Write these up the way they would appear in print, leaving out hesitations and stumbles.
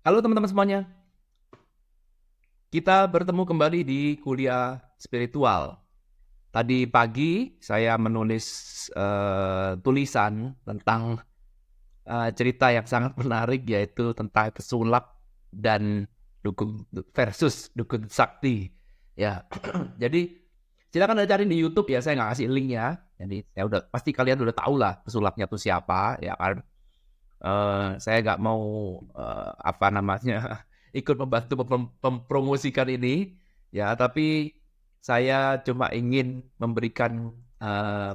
Halo teman-teman semuanya, kita bertemu kembali di kuliah spiritual. Tadi pagi saya menulis tulisan tentang cerita yang sangat menarik, yaitu tentang pesulap dan dukun versus dukun sakti. Ya, jadi silakan Anda cari di YouTube ya. Saya nggak kasih linknya. Jadi ya udah pasti kalian udah tahu lah pesulapnya itu siapa, ya kan? Saya nggak mau apa namanya ikut membantu mempromosikan ini ya, tapi saya cuma ingin memberikan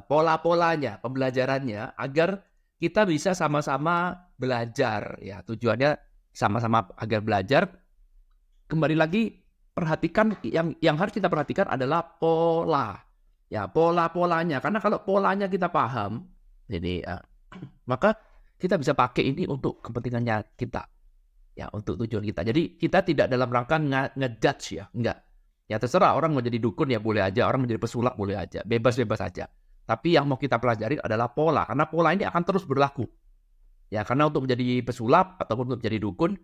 pola-polanya, pembelajarannya agar kita bisa sama-sama belajar ya. Tujuannya sama-sama agar belajar. Kembali lagi, perhatikan yang harus kita perhatikan adalah pola. Ya, pola-polanya. Karena kalau polanya kita paham, jadi maka kita bisa pakai ini untuk kepentingannya kita, ya, untuk tujuan kita. Jadi kita tidak dalam rangka ngejudge ya, enggak. Ya terserah, orang mau jadi dukun ya boleh aja, orang mau jadi pesulap boleh aja, bebas-bebas aja. Tapi yang mau kita pelajari adalah pola, karena pola ini akan terus berlaku. Ya, karena untuk menjadi pesulap ataupun untuk menjadi dukun,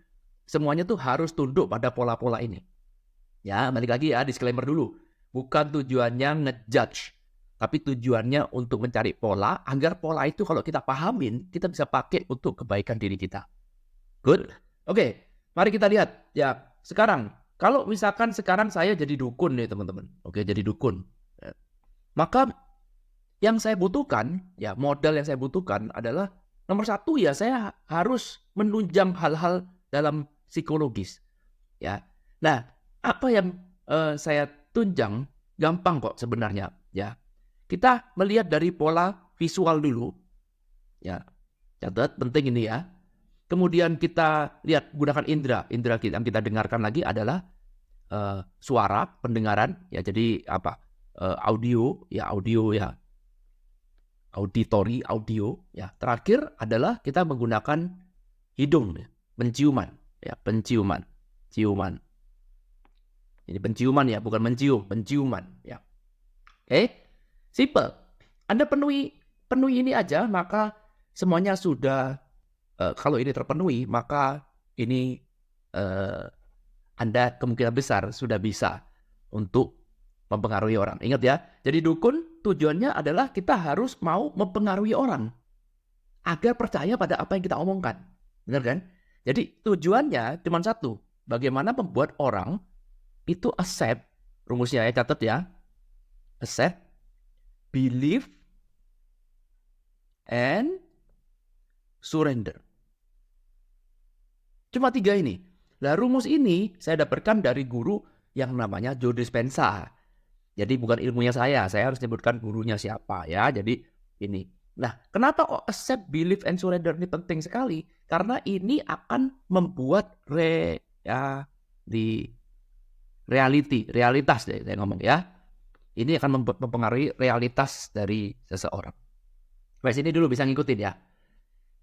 semuanya tuh harus tunduk pada pola-pola ini. Ya, balik lagi ya, disclaimer dulu. Bukan tujuannya ngejudge, tapi tujuannya untuk mencari pola, agar pola itu kalau kita pahamin, kita bisa pakai untuk kebaikan diri kita. Good? Oke, mari kita lihat. Ya, sekarang, kalau misalkan sekarang saya jadi dukun nih teman-teman. Oke, jadi dukun. Ya. Maka yang saya butuhkan, ya modal yang saya butuhkan adalah nomor satu ya, saya harus menunjang hal-hal dalam psikologis. Ya, nah apa yang saya tunjang gampang kok sebenarnya. Ya, kita melihat dari pola visual dulu. Ya, catat penting ini ya. Kemudian kita lihat gunakan indera. Indera yang kita dengarkan lagi adalah suara, pendengaran. Ya, jadi apa? Audio, ya audio ya. Auditory, audio. Ya, terakhir adalah kita menggunakan hidung, ya. Penciuman, ya penciuman, ciuman. Ini penciuman ya, bukan mencium, penciuman ya. Oke, simple. Anda penuhi ini aja, maka semuanya sudah. Kalau ini terpenuhi, maka ini Anda kemungkinan besar sudah bisa untuk mempengaruhi orang. Ingat ya, jadi dukun tujuannya adalah kita harus mau mempengaruhi orang agar percaya pada apa yang kita omongkan. Benar kan? Jadi tujuannya cuma satu, bagaimana membuat orang itu accept, rumusnya ya, catat ya, accept, believe, and surrender. Cuma 3 ini. Nah, rumus ini saya dapatkan dari guru yang namanya Joe Dispenza. Jadi bukan ilmunya saya harus sebutkan gurunya siapa ya. Jadi ini. Nah, kenapa kok accept, believe, and surrender ini penting sekali? Karena ini akan membuat realitas deh saya ngomong ya. Ini akan mempengaruhi realitas dari seseorang. Sampai sini dulu bisa ngikutin ya.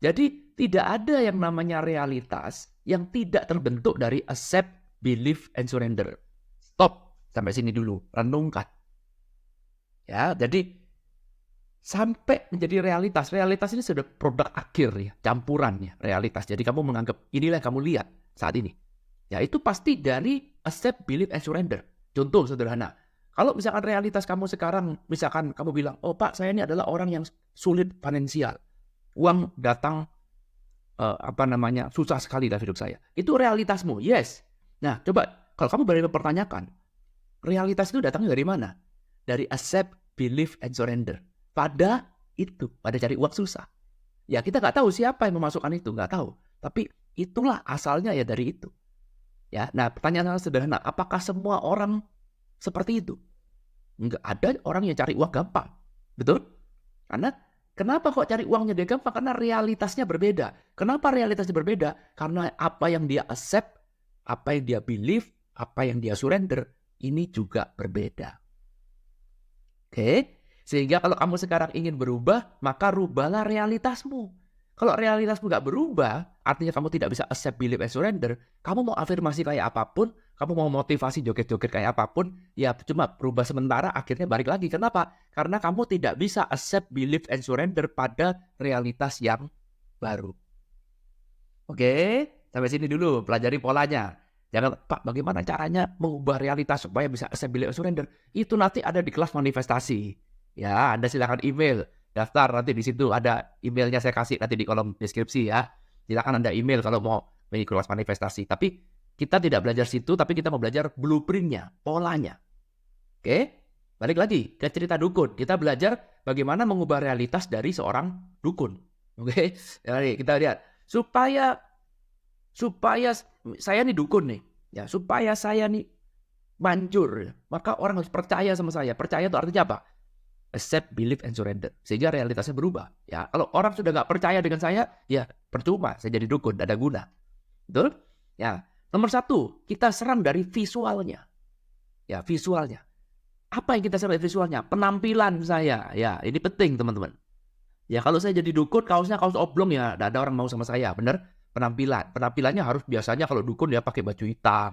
Jadi tidak ada yang namanya realitas yang tidak terbentuk dari accept, believe, and surrender. Stop sampai sini dulu, renungkan. Ya, jadi sampai menjadi realitas. Realitas ini sudah produk akhir ya, campuran ya, realitas. Jadi kamu menganggap inilah yang kamu lihat saat ini. Ya, itu pasti dari accept, believe, and surrender. Contoh sederhana. Kalau misalkan realitas kamu sekarang, misalkan kamu bilang, oh Pak, saya ini adalah orang yang sulit finansial. Uang datang susah sekali dalam hidup saya. Itu realitasmu, yes. Nah, coba kalau kamu berani mempertanyakan, realitas itu datangnya dari mana? Dari accept, believe, and surrender. Pada cari uang susah. Ya, kita nggak tahu siapa yang memasukkan itu, nggak tahu. Tapi itulah asalnya ya dari itu. Ya, nah pertanyaan sederhana, apakah semua orang seperti itu? Nggak, ada orang yang cari uang gampang, betul? Karena kenapa kok cari uangnya dia gampang? Karena realitasnya berbeda. Kenapa realitasnya berbeda? Karena apa yang dia accept, apa yang dia believe, apa yang dia surrender, ini juga berbeda. Oke? Sehingga kalau kamu sekarang ingin berubah, maka rubahlah realitasmu. Kalau realitasmu nggak berubah, artinya kamu tidak bisa accept, believe, and surrender. Kamu mau afirmasi kayak apapun, kamu mau motivasi joget-joget kayak apapun, ya cuma berubah sementara, akhirnya balik lagi. Kenapa? Karena kamu tidak bisa accept, believe, and surrender pada realitas yang baru. Oke? Sampai sini dulu, pelajari polanya. Jangan, Pak, bagaimana caranya mengubah realitas supaya bisa accept, believe, and surrender? Itu nanti ada di kelas manifestasi. Ya, Anda silakan email, daftar nanti di situ ada emailnya saya kasih nanti di kolom deskripsi ya. Silakan Anda email kalau mau mengikuti kelas manifestasi. Tapi kita tidak belajar situ, tapi kita mau belajar blueprint-nya, polanya. Oke? Balik lagi ke cerita dukun. Kita belajar bagaimana mengubah realitas dari seorang dukun. Oke? Jadi kita lihat supaya saya nih dukun nih, ya, supaya saya nih manjur, maka orang harus percaya sama saya. Percaya itu artinya apa? Accept, believe, and surrender. Sehingga realitasnya berubah. Ya, kalau orang sudah nggak percaya dengan saya, ya percuma. Saya jadi dukun, tidak ada guna. Betul? Ya, nomor 1, kita serang dari visualnya. Ya, visualnya. Apa yang kita serang dari visualnya? Penampilan saya. Ya, ini penting teman-teman. Ya, kalau saya jadi dukun, kaosnya kaos oblong ya, tidak ada orang mau sama saya. Bener? Penampilannya harus biasanya kalau dukun ya pakai baju hitam.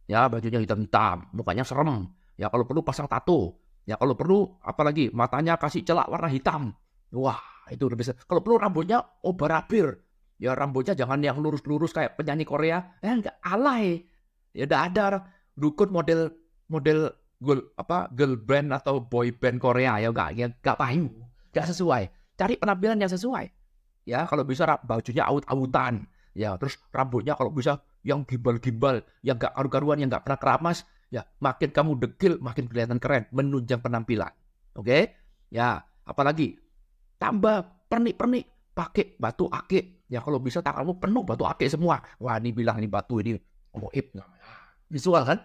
Ya, bajunya hitam-hitam, mukanya serem. Ya, kalau perlu pasang tato. Ya, kalau perlu apalagi matanya kasih celak warna hitam. Wah, itu udah bisa. Kalau perlu rambutnya obarabir. Ya, rambutnya jangan yang lurus-lurus kayak penyanyi Korea. Enggak, alay. Ya, udah ada dukun model girl band atau boy band Korea ya enggak payu. Enggak sesuai. Cari penampilan yang sesuai. Ya, kalau bisa bajunya aut-autan. Ya, terus rambutnya kalau bisa yang gimbal-gimbal, yang gak karu-karuan, yang gak pernah keramas. Ya, makin kamu degil, makin kelihatan keren, menunjang penampilan. Oke? Ya, apalagi tambah pernik-pernik, pakai batu akik. Ya, kalau bisa tanganmu penuh batu akik semua. Wah, ini bilang ini batu ini goib. Visual kan?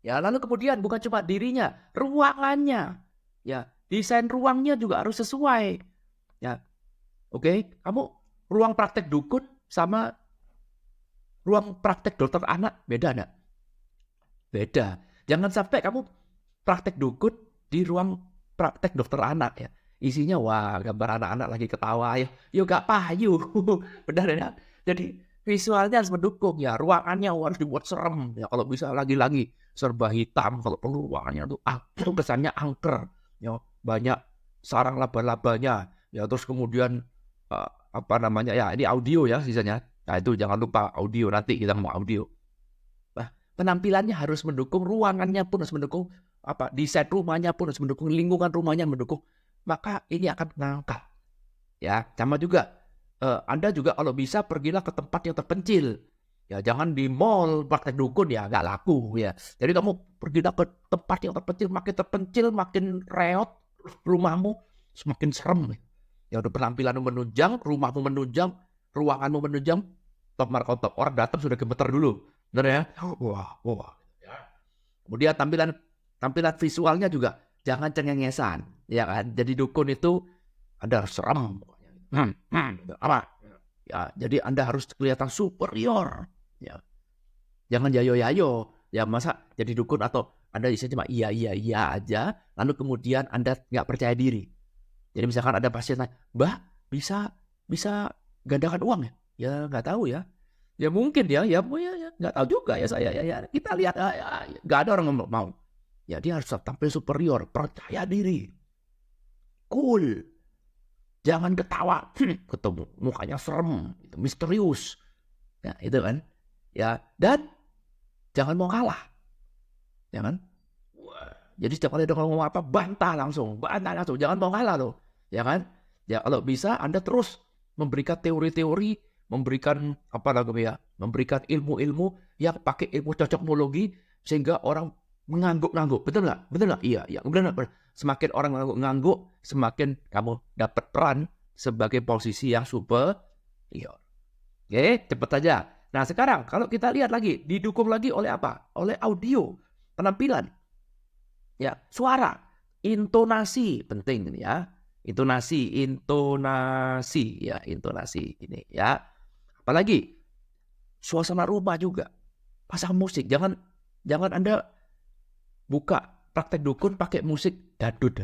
Ya, lalu kemudian bukan cuma dirinya, ruangannya. Ya, desain ruangnya juga harus sesuai. Ya, oke, kamu ruang praktek dukun sama ruang praktek dokter anak beda enggak? Beda. Jangan sampai kamu praktek dukun di ruang praktek dokter anak ya. Isinya wah gambar anak-anak lagi ketawa ya. Yo gak payu. Benar ya. Jadi visualnya harus mendukung ya. Ruangannya harus dibuat serem ya. Kalau bisa lagi-lagi serba hitam kalau perlu ruangannya tuh kesannya angker. Ya, banyak sarang laba-labanya. Ya, terus kemudian apa namanya ya, ini audio ya sisanya. Nah, itu jangan lupa audio, nanti kita mau audio. Nah, penampilannya harus mendukung, ruangannya pun harus mendukung, desain rumahnya pun harus mendukung, lingkungan rumahnya mendukung. Maka ini akan mengangkat. Ya, sama juga Anda juga kalau bisa pergilah ke tempat yang terpencil. Ya, jangan di mall praktek dukun ya, nggak laku ya. Jadi kamu pergilah ke tempat yang terpencil, makin reot rumahmu, semakin serem. Ya udah penampilanmu menunjang, rumahmu menunjang, ruanganmu menunjang, top markotop. Orang datang sudah gemeter dulu. Benar ya? Wah. Ya. Kemudian tampilan visualnya juga jangan cengengesan, ya kan? Jadi dukun itu Anda harus serem. Apa? Ya, jadi Anda harus kelihatan superior. Ya. Jangan yayo-yayo. Ya, masa jadi dukun atau Anda isinya cuma iya aja, lalu kemudian Anda nggak percaya diri. Jadi misalkan ada pasien tanya, Mbak, bisa gandakan uang ya? Ya nggak tahu ya. Ya mungkin ya nggak tahu juga ya saya. Ya, kita lihat nggak ada orang yang mau. Ya dia harus tampil superior, percaya diri, cool, jangan ketawa, ketemu mukanya serem, misterius. Ya itu kan. Ya dan jangan mau kalah, jangan. Jadi setiap kali ada ngomong apa, bantah langsung, jangan mau kalah loh, ya kan? Ya kalau bisa Anda terus memberikan teori-teori, memberikan memberikan ilmu-ilmu yang pakai ilmu cocokmologi sehingga orang mengangguk-ngangguk, betul nggak? Iya, benar. Semakin orang mengangguk, semakin kamu dapat peran sebagai posisi yang superior. Oke, cepat saja. Nah sekarang kalau kita lihat lagi, didukung lagi oleh apa? Oleh audio, penampilan. Ya, suara, intonasi penting ini ya. Intonasi ini ya. Apalagi suasana rumah juga. Pasang musik, jangan Anda buka praktek dukun pakai musik dadut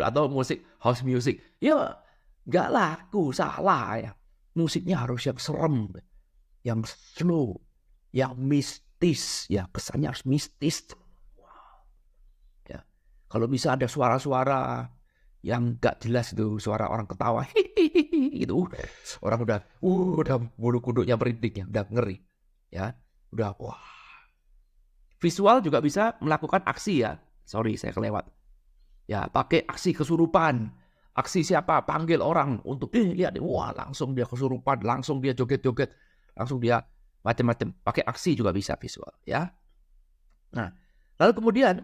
atau musik house music. Ya, enggak laku, salah ya. Musiknya harus yang serem, yang slow, yang mistis, ya kesannya harus mistis. Kalau bisa ada suara-suara yang gak jelas itu suara orang ketawa gitu, orang udah bulu kuduknya merinding ya, udah ngeri ya, udah wah. Visual juga bisa melakukan aksi ya, sorry saya kelewat ya, pakai aksi kesurupan, aksi siapa panggil orang untuk lihat, wah langsung dia kesurupan, langsung dia joget-joget, langsung dia macam-macam, pakai aksi juga bisa visual ya. Nah lalu kemudian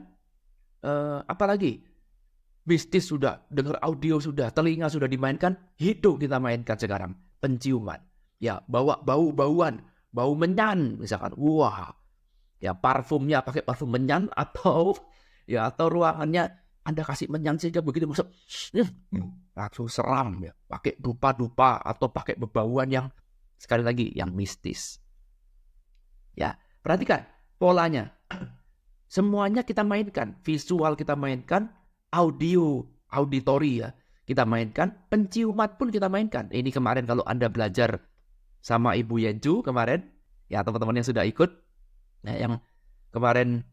apalagi mistis sudah, dengar audio sudah, telinga sudah dimainkan, hidung kita mainkan sekarang, penciuman. Ya, bau-bauan, bau menyan misalkan. Wah, ya parfumnya pakai parfum menyan atau ruangannya Anda kasih menyan sehingga begitu masuk langsung seram ya. Pakai dupa-dupa atau pakai bebauan yang sekali lagi yang mistis. Ya, perhatikan polanya. Semuanya kita mainkan, visual kita mainkan, auditori ya kita mainkan, penciuman pun kita mainkan. Ini kemarin kalau Anda belajar sama Ibu Yenju kemarin, ya teman-teman yang sudah ikut, nah, yang kemarin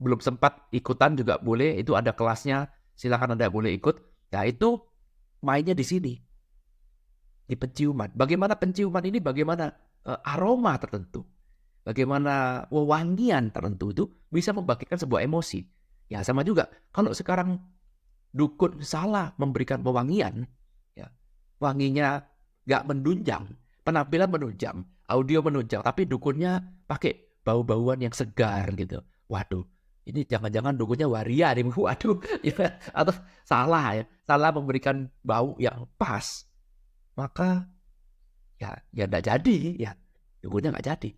belum sempat ikutan juga boleh, itu ada kelasnya, silakan Anda boleh ikut. Nah itu mainnya di sini, di penciuman. Bagaimana penciuman ini, bagaimana aroma tertentu, bagaimana wewangian tertentu itu bisa membagikan sebuah emosi. Ya sama juga, kalau sekarang dukun salah memberikan wewangian, ya, wanginya nggak menunjang, penampilan menunjang, audio menunjang, tapi dukunnya pakai bau-bauan yang segar gitu. Waduh, ini jangan-jangan dukunnya waria nih, waduh, ya, atau salah memberikan bau yang pas, maka ya nggak jadi, ya dukunnya nggak jadi.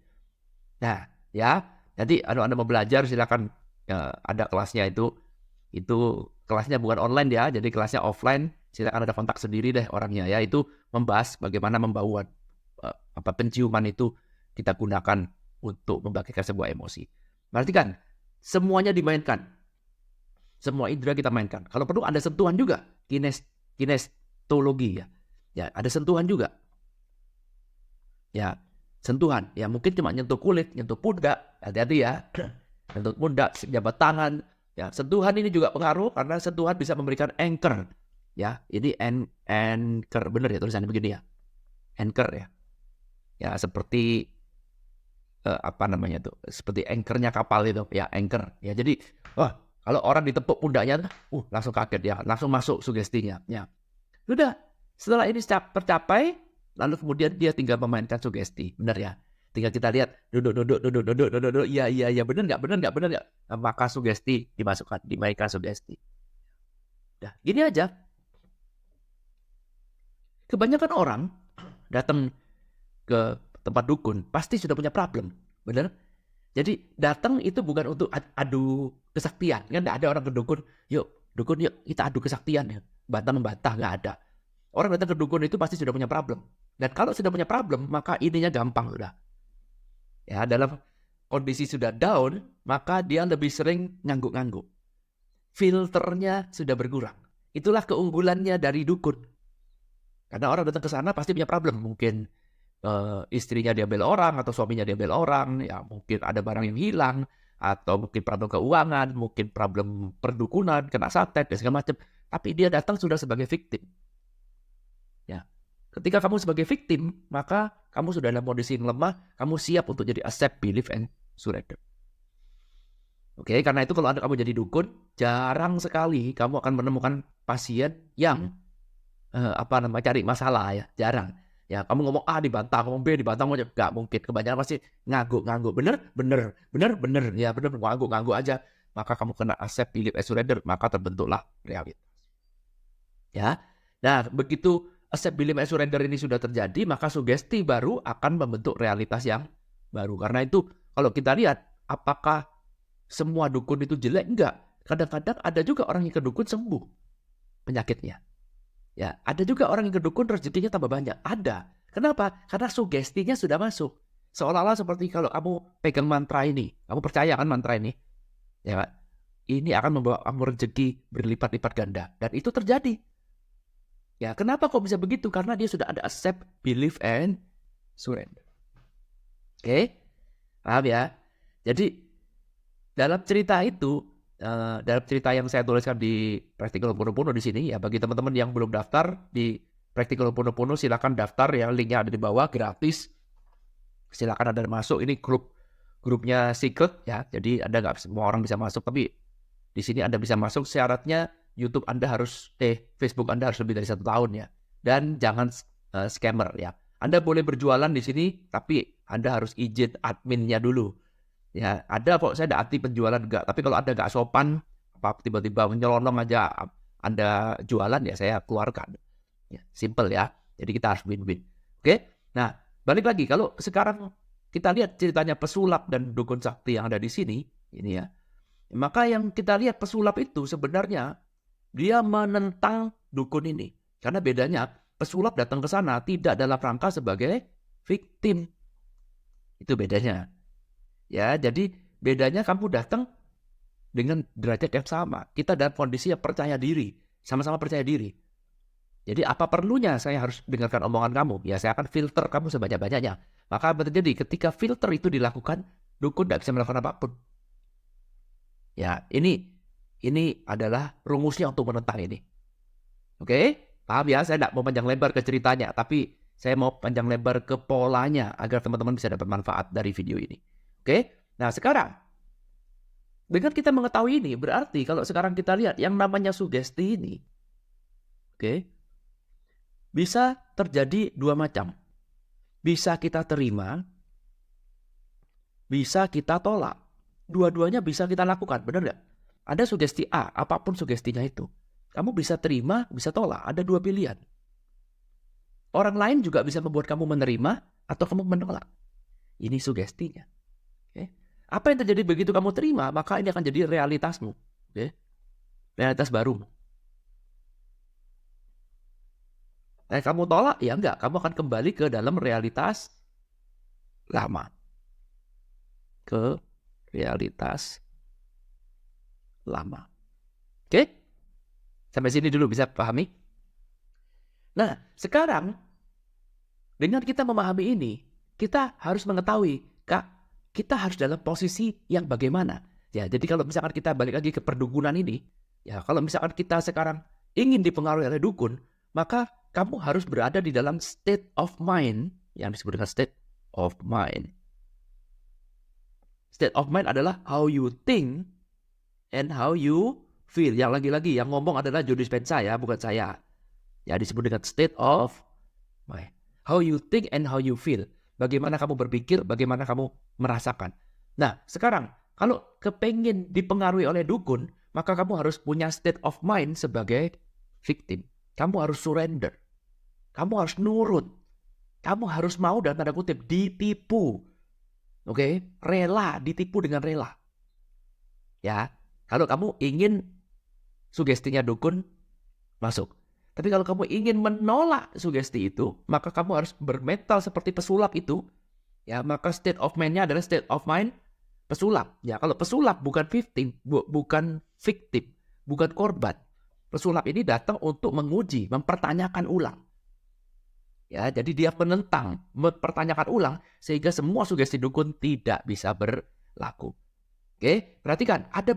Nah, ya, nanti Anda mau belajar silakan, ya, ada kelasnya itu kelasnya bukan online ya, jadi kelasnya offline, silakan ada kontak sendiri deh orangnya ya, itu membahas bagaimana membauan penciuman itu kita gunakan untuk membagikan sebuah emosi. Berarti kan semuanya dimainkan. Semua indera kita mainkan. Kalau perlu ada sentuhan juga, kinestologi ya. Ya, ada sentuhan juga. Ya, sentuhan. Ya mungkin cuma nyentuh kulit, nyentuh pundak, hati-hati ya. Nyentuh pundak, jabat tangan. Ya, sentuhan ini juga pengaruh karena sentuhan bisa memberikan anchor. Ya, ini anchor, bener ya tulisannya begini ya. Anchor ya. Ya, seperti apa namanya tuh? Seperti anchornya kapal itu, ya anchor. Ya, jadi kalau orang ditepuk pundaknya, langsung kaget ya, langsung masuk sugestinya. Ya. Sudah, setelah ini tercapai, lalu kemudian dia tinggal memainkan sugesti, benar ya? Tinggal kita lihat, duduk, iya, benar nggak? Nah, maka sugesti dimasukkan, dimainkan sugesti. Nah, gini aja. Kebanyakan orang datang ke tempat dukun, pasti sudah punya problem, benar? Jadi datang itu bukan untuk adu kesaktian, kan nggak ada orang ke dukun, dukun yuk kita adu kesaktian ya, bantah-membantah, nggak ada. Orang datang ke dukun itu pasti sudah punya problem. Dan kalau sudah punya problem, maka ininya gampang sudah. Ya, dalam kondisi sudah down, maka dia lebih sering ngangguk-ngangguk. Filternya sudah berkurang. Itulah keunggulannya dari dukun. Karena orang datang ke sana pasti punya problem. Mungkin istrinya diambil orang, atau suaminya diambil orang, ya mungkin ada barang yang hilang, atau mungkin problem keuangan, mungkin problem perdukunan, kena santet, dan segala macam. Tapi dia datang sudah sebagai victim. Ya. Ketika kamu sebagai victim, maka kamu sudah dalam kondisi yang lemah, kamu siap untuk jadi accept, believe, and surrender. Oke, karena itu kalau kamu jadi dukun, jarang sekali kamu akan menemukan pasien yang cari masalah ya, jarang. Ya, kamu ngomong A dibantah, ngomong B dibantah, nggak mungkin. Kebanyakan pasti ngangguk, bener, ya bener, ngangguk aja. Maka kamu kena accept, believe, and surrender, maka terbentuklah realitas. Ya, nah begitu accept, believe, and surrender ini sudah terjadi, maka sugesti baru akan membentuk realitas yang baru. Karena itu kalau kita lihat, apakah semua dukun itu jelek? Enggak. Kadang-kadang ada juga orang yang ke dukun sembuh penyakitnya. Ya, ada juga orang yang ke dukun rezekinya tambah banyak. Ada. Kenapa? Karena sugestinya sudah masuk. Seolah-olah seperti kalau kamu pegang mantra ini, kamu percaya kan mantra ini? Ya, ini akan membawa kamu rezeki berlipat-lipat ganda. Dan itu terjadi. Ya, kenapa kok bisa begitu? Karena dia sudah ada accept, believe, and surrender. Oke? Paham ya? Jadi, dalam cerita itu, dalam cerita yang saya tuliskan di Practical Pono-Pono di sini, ya bagi teman-teman yang belum daftar di Practical Pono-Pono, silakan daftar ya, linknya ada di bawah, gratis. Silakan Anda masuk. Ini grupnya secret ya, jadi Anda nggak semua orang bisa masuk, tapi di sini Anda bisa masuk. Syaratnya YouTube Anda Facebook Anda harus lebih dari 1 tahun ya, dan jangan scammer ya. Anda boleh berjualan di sini, tapi Anda harus izin adminnya dulu. Ya, ada kok, saya ada aktif penjualan enggak. Tapi kalau Anda nggak sopan, apa tiba-tiba menyelonong aja Anda jualan, ya saya keluarkan. Ya, simple ya. Jadi kita harus win-win. Oke? Nah, balik lagi, kalau sekarang kita lihat ceritanya pesulap dan dukun sakti yang ada di sini, ini ya. Maka yang kita lihat pesulap itu sebenarnya dia menentang dukun ini. Karena bedanya pesulap datang ke sana tidak dalam rangka sebagai victim. Itu bedanya. Ya, jadi bedanya kamu datang dengan derajat yang sama. Kita dalam kondisi yang percaya diri, sama-sama percaya diri. Jadi apa perlunya saya harus dengarkan omongan kamu? Ya, saya akan filter kamu sebanyak-banyaknya. Maka apa terjadi? Ketika filter itu dilakukan, dukun tidak bisa melakukan apapun. Ya, ini adalah rumusnya untuk menentang ini. Oke? Paham ya? Saya tidak mau panjang lebar ke ceritanya, tapi saya mau panjang lebar ke polanya agar teman-teman bisa dapat manfaat dari video ini. Oke? Nah, sekarang dengan kita mengetahui ini, berarti kalau sekarang kita lihat yang namanya sugesti ini, oke, bisa terjadi 2 macam. Bisa kita terima, bisa kita tolak. Dua-duanya bisa kita lakukan, benar nggak? Ada sugesti A, apapun sugestinya itu. Kamu bisa terima, bisa tolak. Ada 2 pilihan. Orang lain juga bisa membuat kamu menerima atau kamu menolak. Ini sugestinya. Okay. Apa yang terjadi begitu kamu terima, maka ini akan jadi realitasmu. Okay. Realitas baru. Kamu tolak, ya enggak. Kamu akan kembali ke dalam realitas lama. Ke realitas lama. Oke? Sampai sini dulu bisa pahami? Nah, sekarang dengan kita memahami ini, kita harus mengetahui, Kak, kita harus dalam posisi yang bagaimana. Ya, jadi kalau misalkan kita balik lagi ke perdukunan ini, ya kalau misalkan kita sekarang ingin dipengaruhi oleh dukun, maka kamu harus berada di dalam state of mind yang disebut dengan state of mind. State of mind adalah how you think and how you feel. Yang lagi-lagi yang ngomong adalah Joe Dispenza ya, bukan saya. Ya, disebut dengan state of mind. How you think and how you feel. Bagaimana kamu berpikir, bagaimana kamu merasakan. Nah, sekarang kalau kepengen dipengaruhi oleh dukun, maka kamu harus punya state of mind sebagai victim. Kamu harus surrender. Kamu harus nurut. Kamu harus mau dalam tanda kutip ditipu. Oke, rela, ditipu dengan rela. Ya, kalau kamu ingin sugestinya dukun, masuk. Tapi kalau kamu ingin menolak sugesti itu, maka kamu harus bermental seperti pesulap itu. Ya, maka state of mind-nya adalah state of mind pesulap. Ya, kalau pesulap bukan victim, bukan korban. Pesulap ini datang untuk menguji, mempertanyakan ulang. Ya, jadi dia menentang, mempertanyakan ulang sehingga semua sugesti dukun tidak bisa berlaku. Oke, perhatikan ada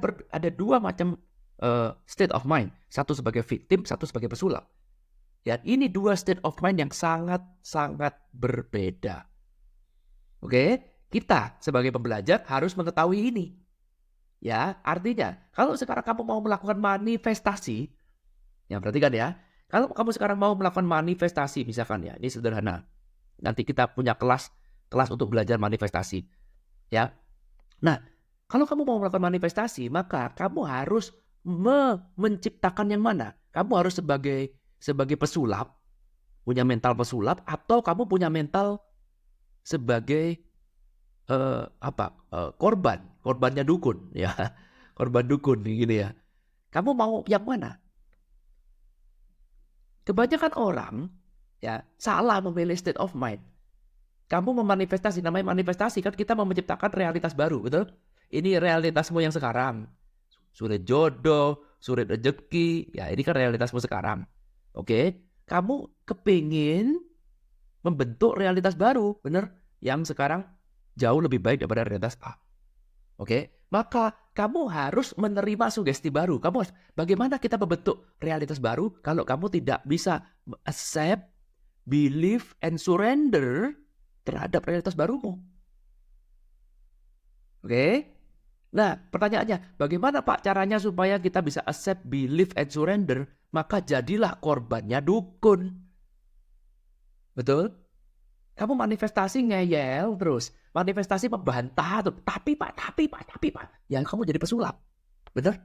2 macam state of mind, satu sebagai victim, satu sebagai pesulap. Dan ini 2 state of mind yang sangat-sangat berbeda. Oke, kita sebagai pembelajar harus mengetahui ini. Ya, artinya kalau sekarang kamu mau melakukan manifestasi, ya perhatikan ya, kalau kamu sekarang mau melakukan manifestasi, misalkan ya, ini sederhana. Nanti kita punya kelas untuk belajar manifestasi. Ya, nah, kalau kamu mau melakukan manifestasi, maka kamu harus menciptakan yang mana? Kamu harus sebagai pesulap, punya mental pesulap, atau kamu punya mental sebagai korbannya dukun, ya, korban dukun, gini ya. Kamu mau yang mana? Kebanyakan orang ya salah memilih state of mind. Kamu memanifestasi, namanya manifestasi kan kita mau menciptakan realitas baru, betul? Ini realitasmu yang sekarang. Sulit jodoh, sulit rezeki, ya ini kan realitasmu sekarang. Oke, kamu kepingin membentuk realitas baru, bener? Yang sekarang jauh lebih baik daripada realitas A. Oke, maka kamu harus menerima sugesti baru. Bagaimana kita membentuk realitas baru kalau kamu tidak bisa accept, believe, and surrender terhadap realitas barumu. Oke? Nah, pertanyaannya, bagaimana Pak caranya supaya kita bisa accept, believe, and surrender? Maka jadilah korbannya dukun. Betul? Kamu manifestasi ngeyel terus. Manifestasi membantah. Tapi Pak. Yang kamu jadi pesulap. Benar?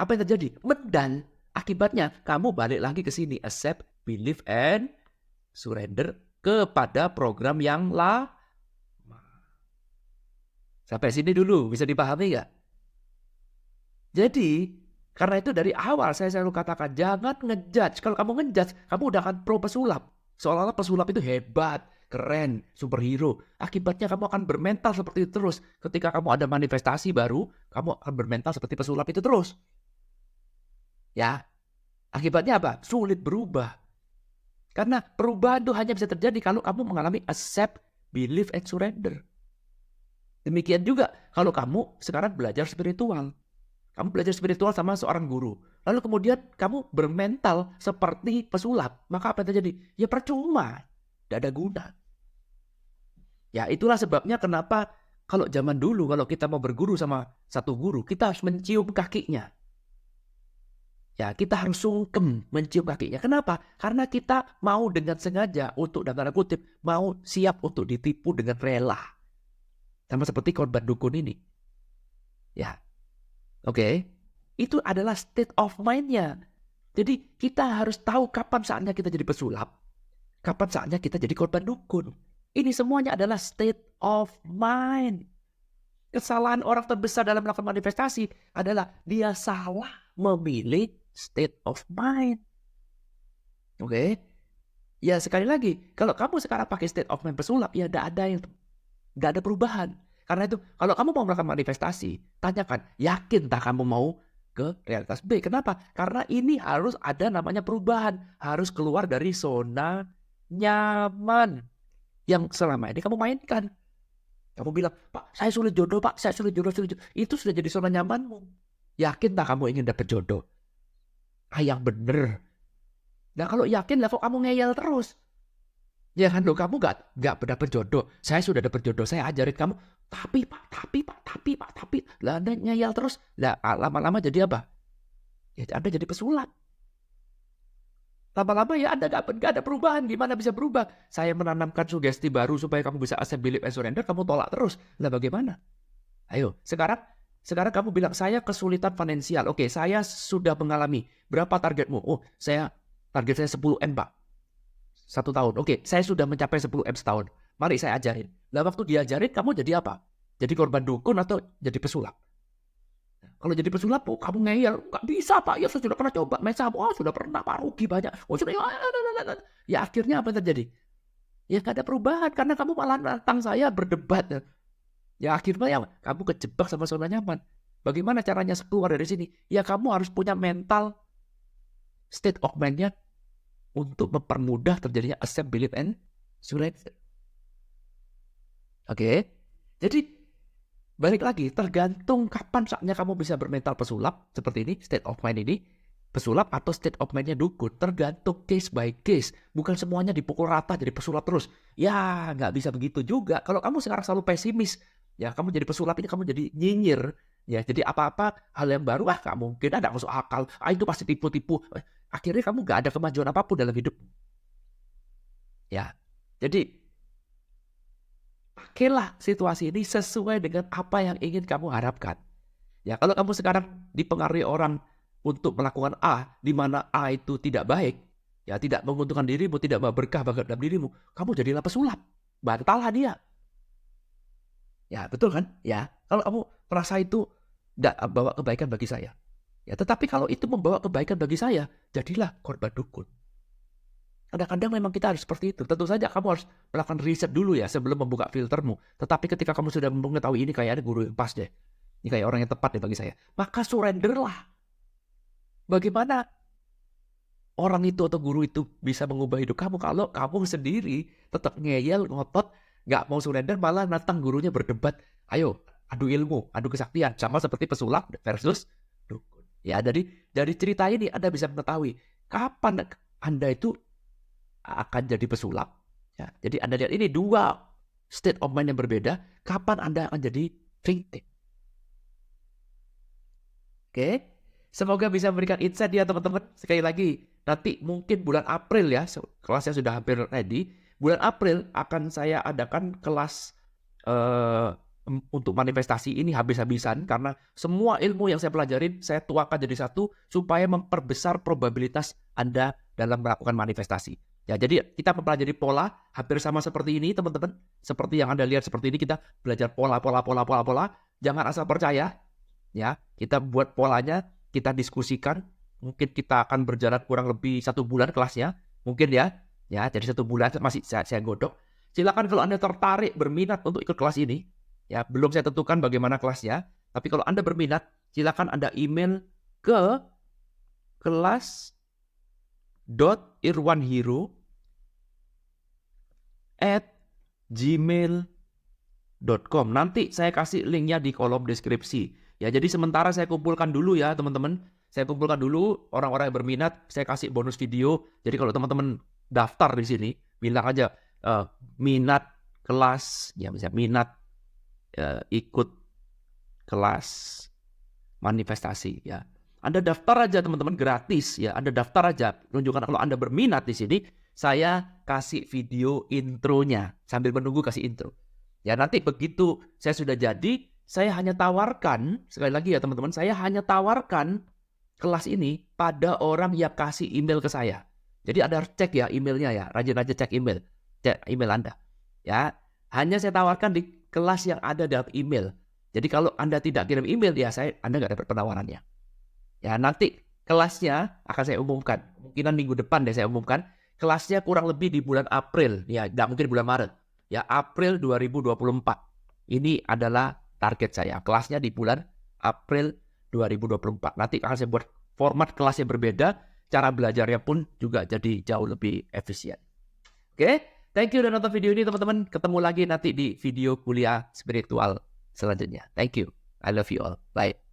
Apa yang terjadi? Mendan. Akibatnya, kamu balik lagi ke sini. Accept, believe, and surrender kepada program yang lama. Sampai sini dulu, bisa dipahami nggak? Jadi, karena itu dari awal saya selalu katakan, jangan ngejudge. Kalau kamu ngejudge, kamu udah akan pro pesulap. Seolah-olah pesulap itu hebat, keren, superhero. Akibatnya kamu akan bermental seperti itu terus. Ketika kamu ada manifestasi baru, kamu akan bermental seperti pesulap itu terus. Ya, akibatnya apa? Sulit berubah. Karena perubahan itu hanya bisa terjadi kalau kamu mengalami accept, believe, and surrender. Demikian juga kalau kamu sekarang belajar spiritual. Kamu belajar spiritual sama seorang guru. Lalu kemudian kamu bermental seperti pesulap. Maka apa yang terjadi? Ya percuma. Tidak ada guna. Ya itulah sebabnya kenapa kalau zaman dulu kalau kita mau berguru sama satu guru, kita harus mencium kakinya. Ya kita harus sungkem mencium kakinya. Kenapa? Karena kita mau dengan sengaja untuk dalam tanda kutip, mau siap untuk ditipu dengan rela. Sama seperti korban dukun ini. Ya. Oke. Itu adalah state of mind-nya. Jadi kita harus tahu kapan saatnya kita jadi pesulap. Kapan saatnya kita jadi korban dukun. Ini semuanya adalah state of mind. Kesalahan orang terbesar dalam melakukan manifestasi adalah dia salah memilih state of mind. Oke. Ya sekali lagi, kalau kamu sekarang pakai state of mind pesulap, ya tidak ada perubahan. Karena itu, kalau kamu mau melakukan manifestasi, tanyakan, yakin tak kamu mau ke realitas B? Kenapa? Karena ini harus ada namanya perubahan. Harus keluar dari zona nyaman yang selama ini kamu mainkan. Kamu bilang, Pak, saya sulit jodoh, Pak. Saya sulit jodoh. Itu sudah jadi zona nyamanmu. Yakin tak kamu ingin dapat jodoh? Yang bener. Nah kalau yakin lah kok kamu ngeyel terus. Ya kan lo kamu gak dapat jodoh. Saya sudah dapat jodoh. Saya ajarin kamu. Tapi Pak. Lah Anda ngeyel terus. Lah lama-lama jadi apa? Ya Anda jadi pesulap. Lama-lama ya Anda gak ada perubahan. Gimana bisa berubah? Saya menanamkan sugesti baru supaya kamu bisa accept, believe, and surrender. Kamu tolak terus. Lah bagaimana? Ayo sekarang kamu bilang saya kesulitan finansial. Oke, saya sudah mengalami. Berapa targetmu? Oh, target saya 10M Pak. 1 tahun. Oke, saya sudah mencapai 10M setahun. Mari saya ajarin. Lah waktu diajarin kamu jadi apa? Jadi korban dukun atau jadi pesulap? Kalau jadi pesulap, oh, kamu ngeyel. Gak bisa Pak, ya saya sudah pernah coba main saham. Oh sudah pernah Pak, rugi banyak. Oh sudah, ya akhirnya apa yang terjadi? Ya gak ada perubahan karena kamu malah nantang saya berdebat. Ya akhirnya ya kamu kejebak sama zona nyaman. Bagaimana caranya keluar dari sini? Ya kamu harus punya mental state of mind-nya untuk mempermudah terjadinya accept, believe, and surrender. Oke. Jadi balik lagi, tergantung kapan saatnya kamu bisa bermental pesulap seperti ini, state of mind ini, pesulap atau state of mind-nya dukun, tergantung case by case. Bukan semuanya dipukul rata jadi pesulap terus. Ya nggak bisa begitu juga. Kalau kamu sekarang selalu pesimis, ya kamu jadi pesulap ini kamu jadi nyinyir. Ya jadi apa-apa hal yang baru gak mungkin, ada masuk akal. Itu pasti tipu-tipu. Akhirnya kamu gak ada kemajuan apapun dalam hidup. Ya, jadi pakailah situasi ini sesuai dengan apa yang ingin kamu harapkan. Ya, kalau kamu sekarang dipengaruhi orang untuk melakukan A, di mana A itu tidak baik, ya tidak menguntungkan dirimu, tidak berkah dalam dirimu, kamu jadilah pesulap. Bantallah dia. Ya, betul kan? Ya, kalau kamu merasa itu tidak bawa kebaikan bagi saya. Ya, tetapi kalau itu membawa kebaikan bagi saya, jadilah korban dukun. Kadang-kadang memang kita harus seperti itu. Tentu saja kamu harus melakukan riset dulu ya sebelum membuka filtermu. Tetapi ketika kamu sudah mengetahui ini kayaknya guru yang pas deh. Ini kayak orang yang tepat deh bagi saya. Maka surrenderlah. Bagaimana orang itu atau guru itu bisa mengubah hidup kamu kalau kamu sendiri tetap ngeyel, ngotot, gak mau surrender, malah nantang gurunya berdebat. Ayo, adu ilmu, adu kesaktian, sama seperti pesulap versus dukun. Ya, dari cerita ini Anda bisa mengetahui kapan Anda itu akan jadi pesulap. Ya, jadi Anda lihat ini dua state of mind yang berbeda, kapan Anda akan jadi victim. Oke, semoga bisa memberikan insight ya teman-teman. Sekali lagi, nanti mungkin bulan April ya, kelasnya sudah hampir ready. Bulan April akan saya adakan kelas untuk manifestasi ini habis-habisan, karena semua ilmu yang saya pelajarin saya tuangkan jadi satu supaya memperbesar probabilitas Anda dalam melakukan manifestasi. Ya, jadi kita mempelajari pola hampir sama seperti ini teman-teman. Seperti yang Anda lihat seperti ini, kita belajar pola. Jangan asal percaya. Ya, kita buat polanya, kita diskusikan. Mungkin kita akan berjalan kurang lebih 1 bulan kelasnya, mungkin ya. Ya, jadi 1 bulan masih saya godok. Silakan kalau Anda tertarik, berminat untuk ikut kelas ini. Ya, belum saya tentukan bagaimana kelasnya, tapi kalau Anda berminat, silakan Anda email ke kelas.irwanhiro@gmail.com. Nanti saya kasih linknya di kolom deskripsi. Ya, jadi sementara saya kumpulkan dulu ya teman-teman. Saya kumpulkan dulu orang-orang yang berminat. Saya kasih bonus video. Jadi kalau teman-teman daftar di sini, bilang aja minat kelas, ya misalnya minat ikut kelas manifestasi. Ya, Anda daftar aja teman-teman, gratis ya. Anda daftar aja. Tunjukkan kalau Anda berminat di sini. Saya kasih video intronya sambil menunggu kasih intro. Ya, nanti begitu saya sudah jadi, saya hanya tawarkan, sekali lagi ya teman-teman, saya hanya tawarkan kelas ini pada orang yang kasih email ke saya. Jadi Anda harus cek ya emailnya ya, rajin-rajin cek email Anda. Ya, hanya saya tawarkan di kelas yang ada dalam email. Jadi kalau Anda tidak kirim email ya Anda nggak dapat penawarannya. Ya, nanti kelasnya akan saya umumkan. Mungkinan minggu depan deh saya umumkan. Kelasnya kurang lebih di bulan April, ya nggak mungkin bulan Maret. Ya, April 2024. Ini adalah target saya. Kelasnya di bulan April 2024. Nanti akan saya buat format kelas yang berbeda. Cara belajarnya pun juga jadi jauh lebih efisien. Oke, thank you udah nonton video ini teman-teman. Ketemu lagi nanti di video kuliah spiritual selanjutnya. Thank you. I love you all. Bye.